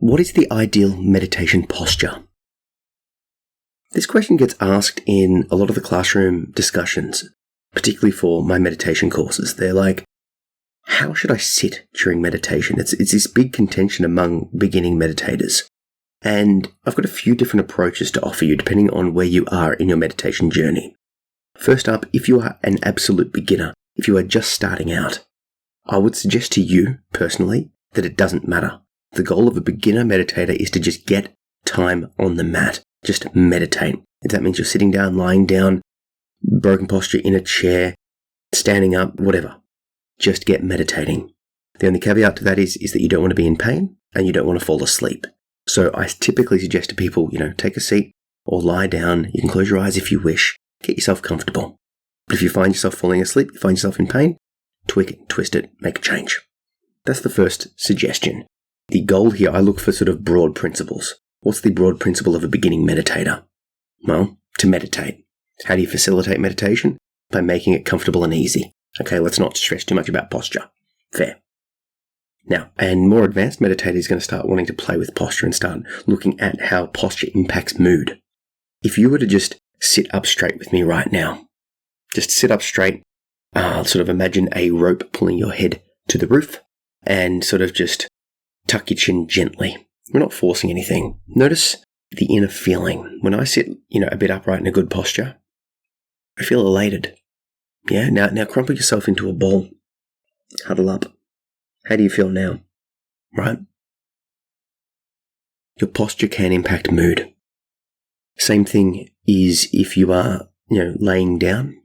What is the ideal meditation posture? This question gets asked in a lot of the classroom discussions, particularly for my meditation courses. They're like, how should I sit during meditation? It's this big contention among beginning meditators. And I've got a few different approaches to offer you depending on where you are in your meditation journey. First up, if you are an absolute beginner, if you are just starting out, I would suggest to you, personally, that it doesn't matter. The goal of a beginner meditator is to just get time on the mat. Just meditate. If that means you're sitting down, lying down, broken posture in a chair, standing up, whatever. Just get meditating. The only caveat to that is that you don't want to be in pain and you don't want to fall asleep. So I typically suggest to people, take a seat or lie down. You can close your eyes if you wish. Get yourself comfortable. But if you find yourself falling asleep, you find yourself in pain, tweak it, twist it, make a change. That's the first suggestion. The goal here, I look for sort of broad principles. What's the broad principle of a beginning meditator? Well, to meditate. How do you facilitate meditation? By making it comfortable and easy. Okay, let's not stress too much about posture. Fair. Now, and more advanced meditator is going to start wanting to play with posture and start looking at how posture impacts mood. If you were to just sit up straight with me right now, just sit up straight, sort of imagine a rope pulling your head to the roof and sort of just tuck your chin gently. We're not forcing anything. Notice the inner feeling. When I sit, a bit upright in a good posture, I feel elated. Yeah, now crumple yourself into a ball. Huddle up. How do you feel now? Right? Your posture can impact mood. Same thing is if you are, laying down.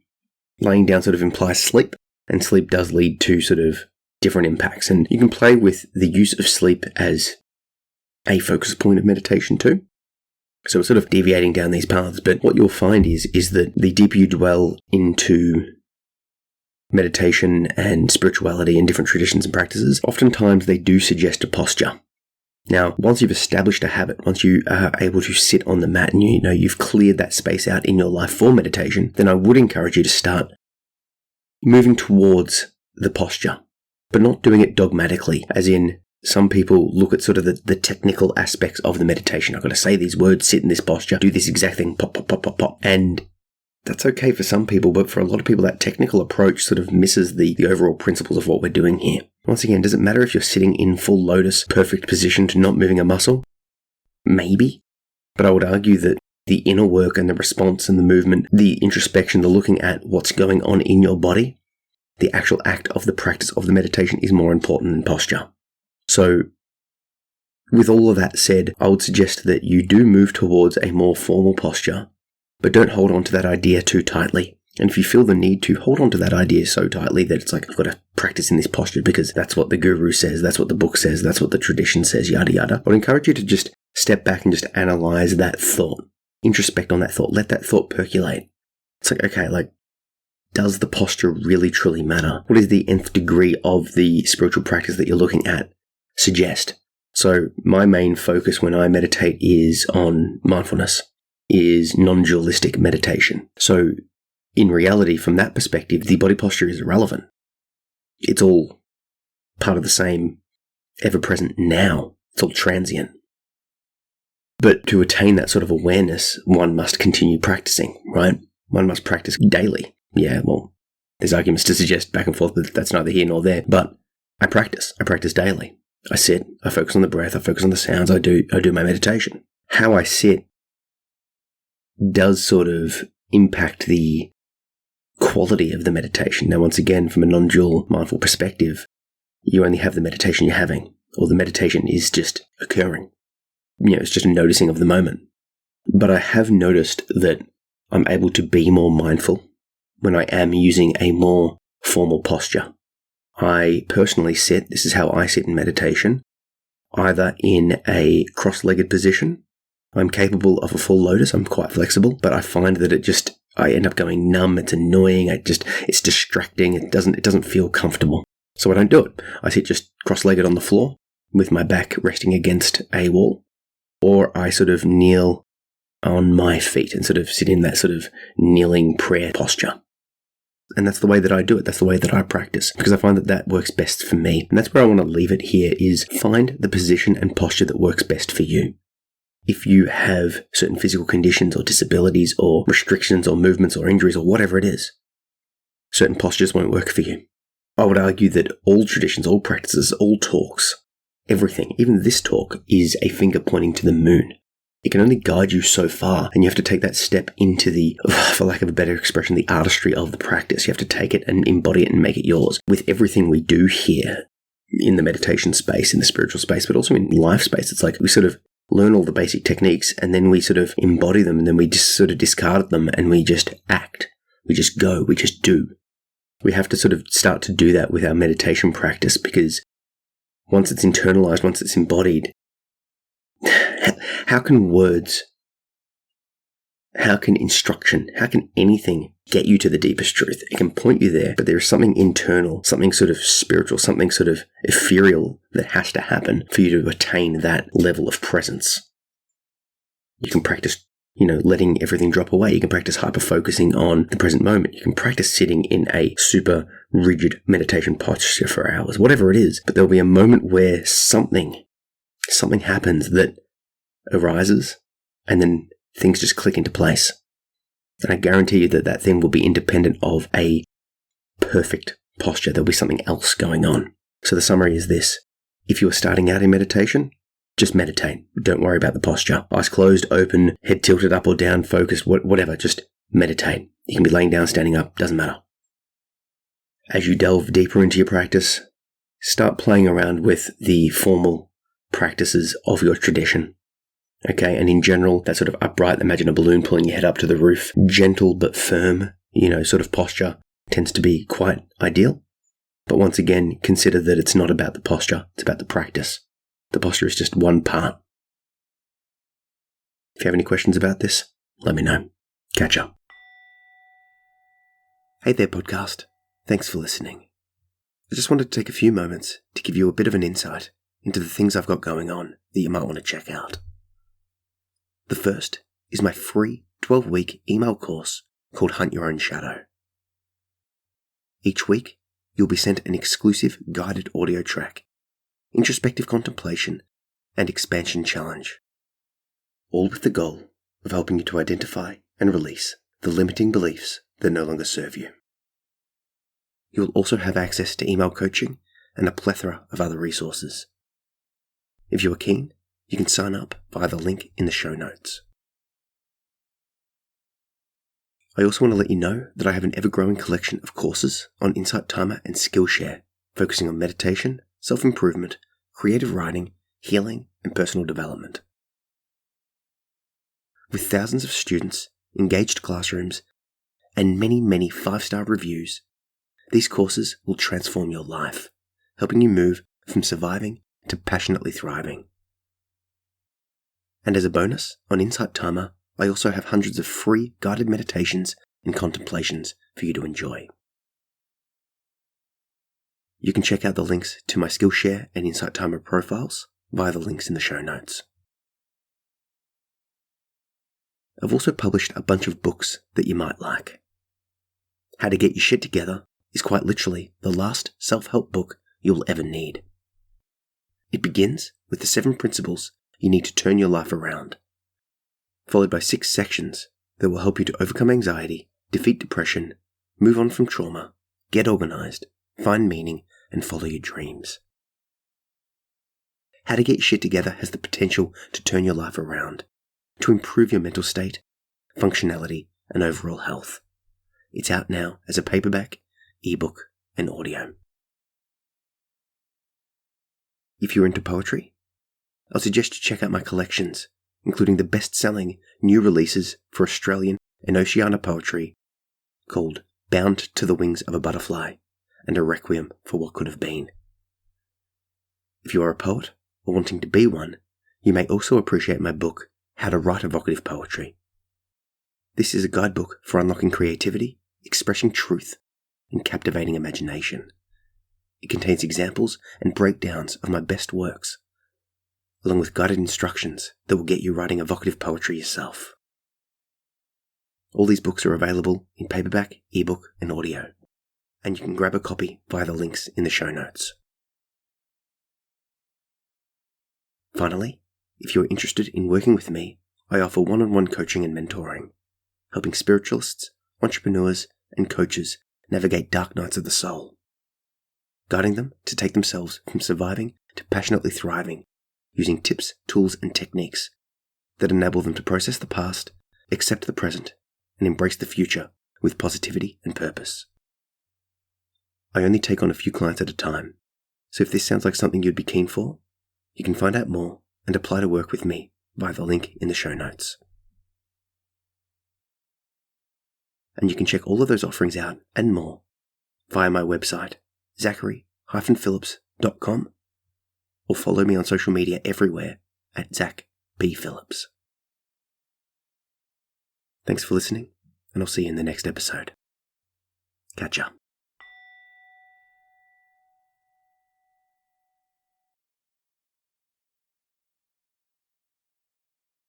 Laying down sort of implies sleep, and sleep does lead to sort of different impacts. And you can play with the use of sleep as a focus point of meditation too. So we're sort of deviating down these paths, but what you'll find is that the deeper you dwell into meditation and spirituality and different traditions and practices, oftentimes they do suggest a posture. Now, once you've established a habit, once you are able to sit on the mat and you've cleared that space out in your life for meditation, then I would encourage you to start moving towards the posture, but not doing it dogmatically, as in some people look at sort of the technical aspects of the meditation. I've got to say these words, sit in this posture, do this exact thing, pop, pop, pop, pop, pop. And that's okay for some people, but for a lot of people, that technical approach sort of misses the overall principles of what we're doing here. Once again, does it matter if you're sitting in full lotus, perfect position to not moving a muscle? Maybe. But I would argue that the inner work and the response and the movement, the introspection, the looking at what's going on in your body, the actual act of the practice of the meditation is more important than posture. So, with all of that said, I would suggest that you do move towards a more formal posture, but don't hold on to that idea too tightly. And if you feel the need to, hold on to that idea so tightly that it's like, I've got to practice in this posture because that's what the guru says, that's what the book says, that's what the tradition says, yada yada. I would encourage you to just step back and just analyze that thought, introspect on that thought, let that thought percolate. It's like, okay, does the posture really truly matter? What is the nth degree of the spiritual practice that you're looking at suggest? So my main focus when I meditate is on mindfulness, is non-dualistic meditation. So in reality, from that perspective, the body posture is irrelevant. It's all part of the same ever-present now. It's all transient. But to attain that sort of awareness, one must continue practicing, right? One must practice daily. Yeah, well, there's arguments to suggest back and forth, but that's neither here nor there. But I practice daily. I sit, I focus on the breath, I focus on the sounds, I do my meditation. How I sit does sort of impact the quality of the meditation. Now, once again, from a non-dual mindful perspective, you only have the meditation you're having, or the meditation is just occurring. It's just a noticing of the moment. But I have noticed that I'm able to be more mindful when I am using a more formal posture. I personally sit, this is how I sit in meditation, either in a cross-legged position. I'm capable of a full lotus, I'm quite flexible, but I find that I end up going numb, it's annoying, it's distracting, it doesn't feel comfortable. So I don't do it. I sit just cross-legged on the floor with my back resting against a wall, or I sort of kneel on my feet and sort of sit in that sort of kneeling prayer posture. And that's the way that I do it. That's the way that I practice, because I find that that works best for me. And that's where I want to leave it here, is find the position and posture that works best for you. If you have certain physical conditions or disabilities or restrictions or movements or injuries or whatever it is, certain postures won't work for you. I would argue that all traditions, all practices, all talks, everything, even this talk, is a finger pointing to the moon. It can only guide you so far, and you have to take that step into the, for lack of a better expression, the artistry of the practice. You have to take it and embody it and make it yours. With everything we do here in the meditation space, in the spiritual space, but also in life space, it's like we sort of learn all the basic techniques and then we sort of embody them, and then we just sort of discard them and we just act. We just go. We just do. We have to sort of start to do that with our meditation practice, because once it's internalized, once it's embodied, how can words, how can instruction, how can anything get you to the deepest truth? It can point you there, but there is something internal, something sort of spiritual, something sort of ethereal that has to happen for you to attain that level of presence. You can practice, letting everything drop away. You can practice hyper-focusing on the present moment. You can practice sitting in a super rigid meditation posture for hours, whatever it is. But there'll be a moment where something happens that arises, and then things just click into place. And I guarantee you that that thing will be independent of a perfect posture. There'll be something else going on. So the summary is this. If you are starting out in meditation, just meditate. Don't worry about the posture. Eyes closed, open, head tilted up or down, focused, whatever. Just meditate. You can be laying down, standing up, doesn't matter. As you delve deeper into your practice, start playing around with the formal practices of your tradition. Okay, and in general, that sort of upright, imagine a balloon pulling your head up to the roof, gentle but firm, sort of posture tends to be quite ideal. But once again, consider that it's not about the posture, it's about the practice. The posture is just one part. If you have any questions about this, let me know. Catch up. Hey there, podcast. Thanks for listening. I just wanted to take a few moments to give you a bit of an insight into the things I've got going on that you might want to check out. The first is my free 12-week email course called Hunt Your Own Shadow. Each week, you'll be sent an exclusive guided audio track, introspective contemplation, and expansion challenge, all with the goal of helping you to identify and release the limiting beliefs that no longer serve you. You'll also have access to email coaching and a plethora of other resources. If you are keen, you can sign up via the link in the show notes. I also want to let you know that I have an ever-growing collection of courses on Insight Timer and Skillshare, focusing on meditation, self-improvement, creative writing, healing, and personal development. With thousands of students, engaged classrooms, and many, many 5-star reviews, these courses will transform your life, helping you move from surviving to passionately thriving. And as a bonus, on Insight Timer, I also have hundreds of free guided meditations and contemplations for you to enjoy. You can check out the links to my Skillshare and Insight Timer profiles via the links in the show notes. I've also published a bunch of books that you might like. How to Get Your Shit Together is quite literally the last self-help book you'll ever need. It begins with the 7 principles you need to turn your life around, followed by 6 sections that will help you to overcome anxiety, defeat depression, move on from trauma, get organized, find meaning, and follow your dreams. How to Get Your Shit Together has the potential to turn your life around, to improve your mental state, functionality, and overall health. It's out now as a paperback, ebook, and audio. If you're into poetry, I'll suggest you check out my collections, including the best-selling new releases for Australian and Oceania poetry called Bound to the Wings of a Butterfly and A Requiem for What Could Have Been. If you are a poet or wanting to be one, you may also appreciate my book, How to Write Evocative Poetry. This is a guidebook for unlocking creativity, expressing truth, and captivating imagination. It contains examples and breakdowns of my best works, along with guided instructions that will get you writing evocative poetry yourself. All these books are available in paperback, ebook, and audio, and you can grab a copy via the links in the show notes. Finally, if you're interested in working with me, I offer one-on-one coaching and mentoring, helping spiritualists, entrepreneurs, and coaches navigate dark nights of the soul, guiding them to take themselves from surviving to passionately thriving, using tips, tools, and techniques that enable them to process the past, accept the present, and embrace the future with positivity and purpose. I only take on a few clients at a time, so if this sounds like something you'd be keen for, you can find out more and apply to work with me via the link in the show notes. And you can check all of those offerings out and more via my website, zachary-phillips.com, or follow me on social media everywhere at Zach B. Phillips. Thanks for listening, and I'll see you in the next episode. Catch ya.